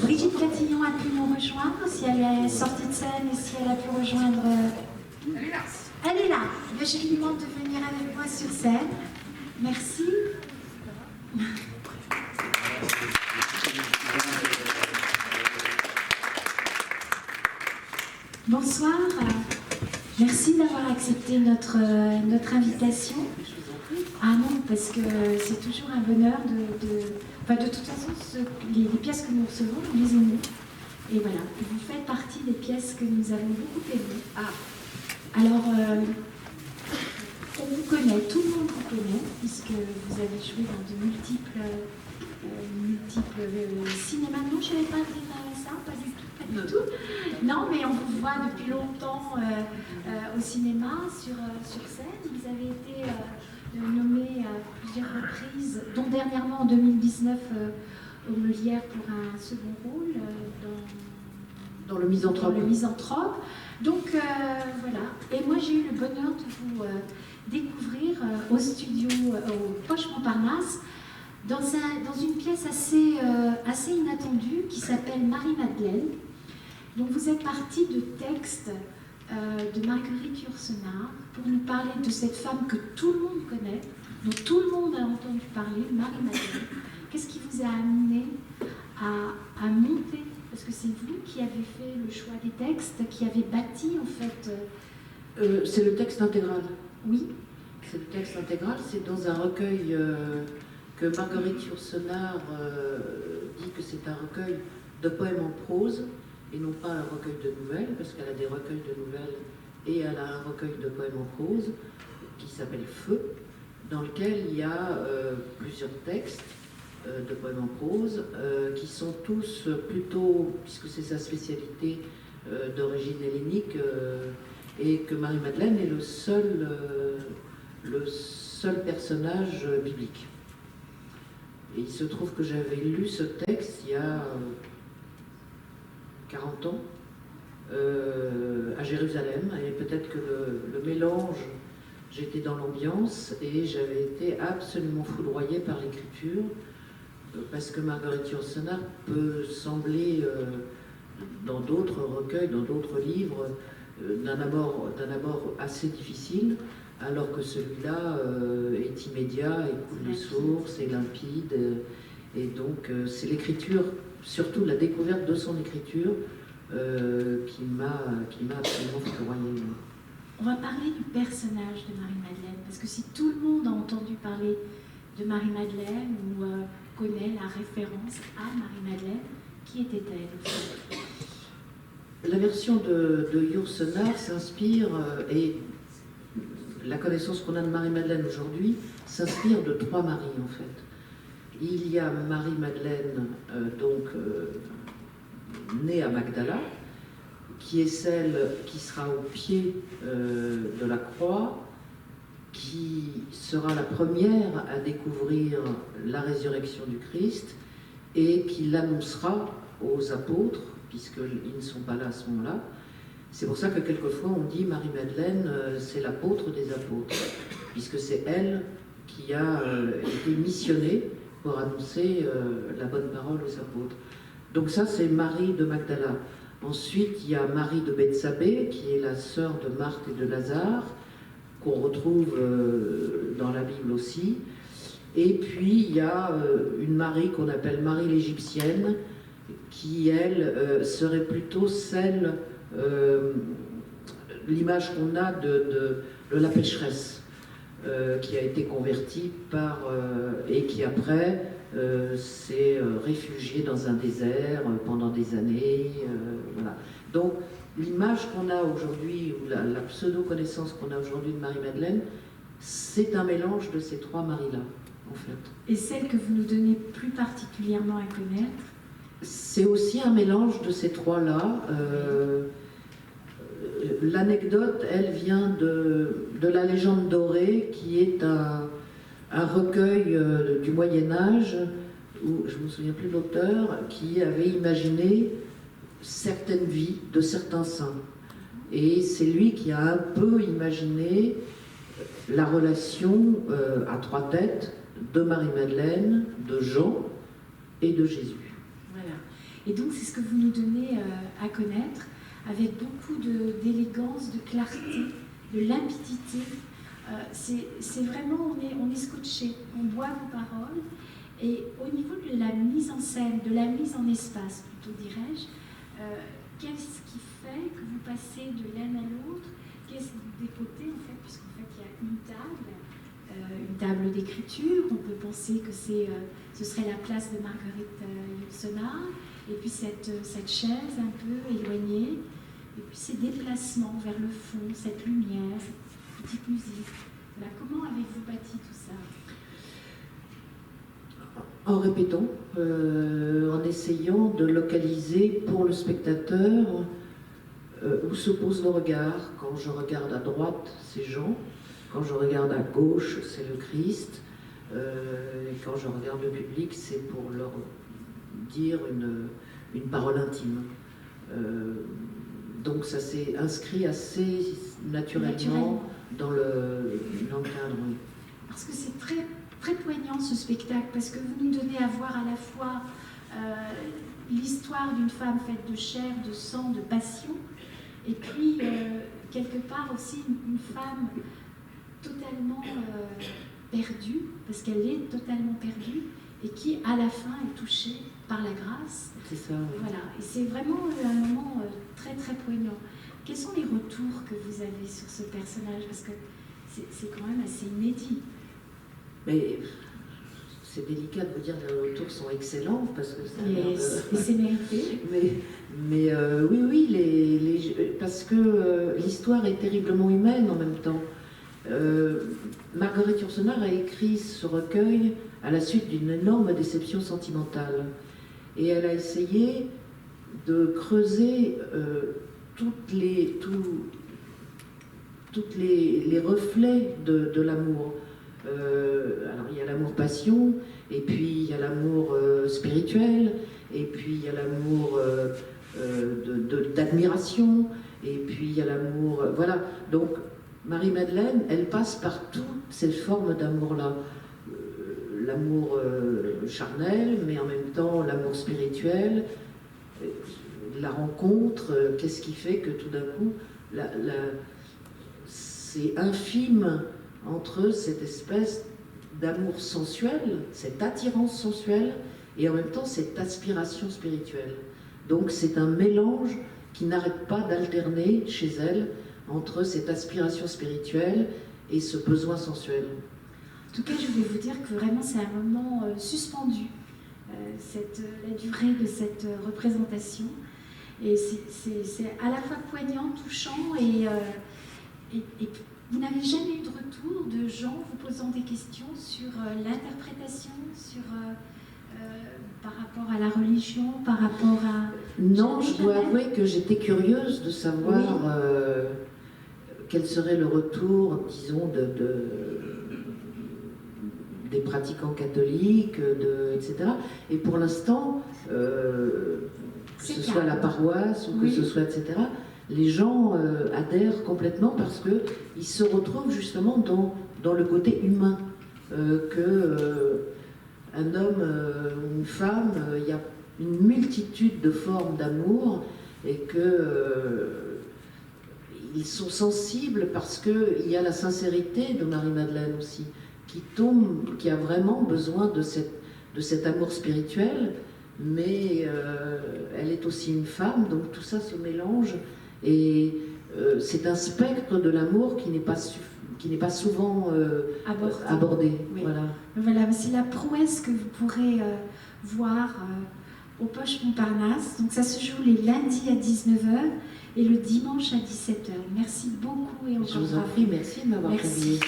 Brigitte Catillon a pu nous rejoindre, si elle est sortie de scène et si elle a pu rejoindre... Elle est là. Elle est là. Je lui demande de venir avec moi sur scène. Merci. Bonsoir. Merci d'avoir accepté notre invitation. Ah non, parce que c'est toujours un bonheur Enfin, de toute façon, les pièces que nous recevons, nous les aimons. Et voilà, vous faites partie des pièces que nous avons beaucoup aimées. Ah. Alors, on vous connaît, tout le monde vous connaît, puisque vous avez joué dans de multiples cinémas. Non, je n'avais pas dit ça, pas du tout. Non, mais on vous voit depuis longtemps au cinéma, sur scène. Vous avez été nommé à plusieurs reprises, dont dernièrement en 2019 au Molière pour un second rôle dans Le Misanthrope. Donc voilà. Et moi j'ai eu le bonheur de vous découvrir au studio, au Poche Montparnasse, dans une pièce assez inattendue qui s'appelle Marie-Madeleine. Donc vous êtes partie de textes de Marguerite Yourcenar pour nous parler de cette femme que tout le monde connaît, dont tout le monde a entendu parler, Marie-Madeleine. Qu'est-ce qui vous a amené à monter? Parce que c'est vous qui avez fait le choix des textes, qui avez bâti en fait... C'est le texte intégral. Oui. C'est le texte intégral, c'est dans un recueil que Marguerite Yourcenar dit que c'est un recueil de poèmes en prose et non pas un recueil de nouvelles, parce qu'elle a des recueils de nouvelles et elle a un recueil de poèmes en prose qui s'appelle Feu, dans lequel il y a plusieurs textes de poèmes en prose qui sont tous plutôt, puisque c'est sa spécialité, d'origine hellénique, et que Marie-Madeleine est le seul personnage biblique. Et il se trouve que j'avais lu ce texte il y a 40 ans à Jérusalem, et peut-être que le mélange, j'étais dans l'ambiance et j'avais été absolument foudroyée par l'écriture, parce que Marguerite Yourcenar peut sembler dans d'autres recueils, dans d'autres livres, d'un abord assez difficile, alors que celui-là est immédiat, et coule de source, est limpide, et donc c'est l'écriture, surtout la découverte de son écriture, qui m'a absolument foudroyée. On va parler du personnage de Marie-Madeleine, parce que si tout le monde a entendu parler de Marie-Madeleine ou connaît la référence à Marie-Madeleine, qui était-elle? La version de Yourcenar s'inspire, et la connaissance qu'on a de Marie-Madeleine aujourd'hui s'inspire de trois Maries en fait. Il y a Marie-Madeleine, née à Magdala, qui est celle qui sera au pied de la croix, qui sera la première à découvrir la résurrection du Christ et qui l'annoncera aux apôtres, puisqu'ils ne sont pas là à ce moment-là. C'est pour ça que quelquefois on dit Marie-Madeleine, c'est l'apôtre des apôtres, puisque c'est elle qui a été missionnée pour annoncer la bonne parole aux apôtres. Donc ça, c'est Marie de Magdala. Ensuite, il y a Marie de Bethsabée, qui est la sœur de Marthe et de Lazare, qu'on retrouve dans la Bible aussi. Et puis, il y a une Marie qu'on appelle Marie l'Égyptienne, qui, elle, serait plutôt celle, l'image qu'on a de la pécheresse, qui a été convertie et qui après s'est réfugiée dans un désert pendant des années. Voilà. Donc l'image qu'on a aujourd'hui, ou la pseudo-connaissance qu'on a aujourd'hui de Marie-Madeleine, c'est un mélange de ces trois Maries-là, en fait. Et celle que vous nous donnez plus particulièrement à connaître? C'est aussi un mélange de ces trois-là. L'anecdote, elle vient de la légende dorée, qui est un recueil du Moyen-Âge, où je ne me souviens plus de l'auteur, qui avait imaginé certaines vies de certains saints. Et c'est lui qui a un peu imaginé la relation à trois têtes de Marie-Madeleine, de Jean et de Jésus. Voilà. Et donc c'est ce que vous nous donnez à connaître, avec beaucoup d'élégance, de clarté, de limpidité. C'est vraiment, on est scotché, on boit vos paroles. Et au niveau de la mise en scène, de la mise en espace, plutôt dirais-je, qu'est-ce qui fait que vous passez de l'un à l'autre? Qu'est-ce que vous dépotez en fait, puisqu'en fait il y a une table d'écriture, on peut penser que ce serait la place de Marguerite Yourcenar, et puis cette chaise un peu éloignée, et puis ces déplacements vers le fond, cette lumière, cette petite musique. Voilà, comment avez-vous bâti tout ça? En répétant, en essayant de localiser pour le spectateur où se pose le regard. Quand je regarde à droite, c'est Jean. Quand je regarde à gauche, c'est le Christ. Et quand je regarde le public, c'est pour leur dire une parole intime. Donc ça s'est inscrit assez naturellement dans le cadre. Oui. Parce que c'est très, très poignant ce spectacle, parce que vous nous donnez à voir à la fois l'histoire d'une femme faite de chair, de sang, de passion, et puis quelque part aussi une femme totalement perdue, parce qu'elle est totalement perdue, et qui à la fin est touchée par la grâce. C'est ça. Voilà, et c'est vraiment un moment très très poignant. Quels sont les retours que vous avez sur ce personnage? Parce que c'est quand même assez inédit. Mais c'est délicat de vous dire que les retours sont excellents, parce que et c'est mérité. Mais oui, parce que l'histoire est terriblement humaine en même temps. Marguerite Yourcenar a écrit ce recueil à la suite d'une énorme déception sentimentale. Et elle a essayé de creuser tous les reflets de l'amour. Alors il y a l'amour-passion, et puis il y a l'amour spirituel, et puis il y a l'amour d'admiration, et puis il y a l'amour... voilà, donc Marie-Madeleine, elle passe par toutes ces formes d'amour-là. L'amour charnel, mais en même temps l'amour spirituel, la rencontre, qu'est-ce qui fait que tout d'un coup, c'est infime entre cette espèce d'amour sensuel, cette attirance sensuelle, et en même temps cette aspiration spirituelle. Donc c'est un mélange qui n'arrête pas d'alterner chez elle entre cette aspiration spirituelle et ce besoin sensuel. En tout cas, je voulais vous dire que vraiment c'est un moment suspendu, la durée de cette représentation. Et c'est à la fois poignant, touchant, et vous n'avez jamais eu de retour de gens vous posant des questions sur l'interprétation, par rapport à la religion, par rapport à... Non, je dois avouer que j'étais curieuse de savoir quel serait le retour, disons, des pratiquants catholiques, etc. Et pour l'instant, que ce soit la paroisse ou que ce soit, etc., les gens adhèrent complètement parce qu'ils se retrouvent justement dans le côté humain, un homme ou une femme, il y a une multitude de formes d'amour, et ils sont sensibles parce qu'il y a la sincérité de Marie-Madeleine aussi, qui a vraiment besoin de cet amour spirituel, mais elle est aussi une femme, donc tout ça se mélange, et c'est un spectre de l'amour qui n'est pas souvent abordé. Oui. Voilà, c'est la prouesse que vous pourrez voir au Poche Montparnasse. Donc ça se joue les lundis à 19h et le dimanche à 17h. Merci beaucoup et encore je vous en prie, merci de m'avoir convié.